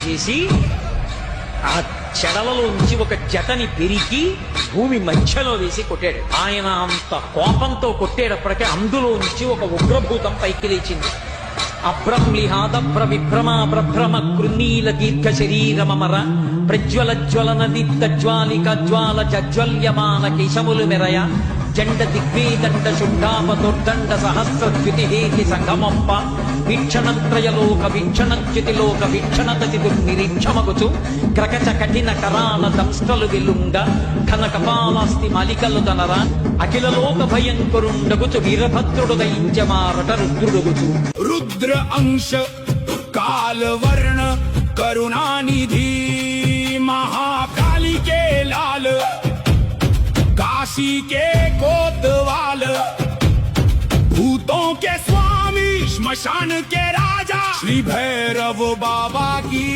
చేసి ఆ చెడలలోంచి ఒక జటని పెరికి భూమి మధ్యలో వేసి కొట్టాడు. ఆయన అంత కోపంతో కొట్టేటప్పటికే అందులోంచి ఒక ఉగ్రభూతం పైకి లేచింది. అభ్రంలిహాదభ్ర విభ్రమా ప్రభ్రమ కృన్నీల దీర్ఘ శరీరమర ప్రజ్వల జ్వలన దీప్త జ్వాలిక జ్వాల జజ్వల్యమాన కేశములు మెరయ జండ దిగ్వేదండ శుంఠాపతోర్దండ సహస్రద్యుతిహేతి సంగమంప వీక్షణత్రయలోక వీక్షణచ్యుతిలోక వీక్షణతతి దుర్నిరీక్షమగుచు క్రకచ కఠిన కరాల దంష్టలు వెలుండ ఘన కపాలాస్తి మాలికలు తనరా అఖిలలోక భయంకరుండగుచు వీరభద్రుడు దయించమారట రుద్రుడుగుచు. रुद्र अंश काल वर्ण करुणानिधि महाकाली के लाल काशी के कोतवाल भूतों के स्वामी श्मशान के राजा श्री भैरव बाबा की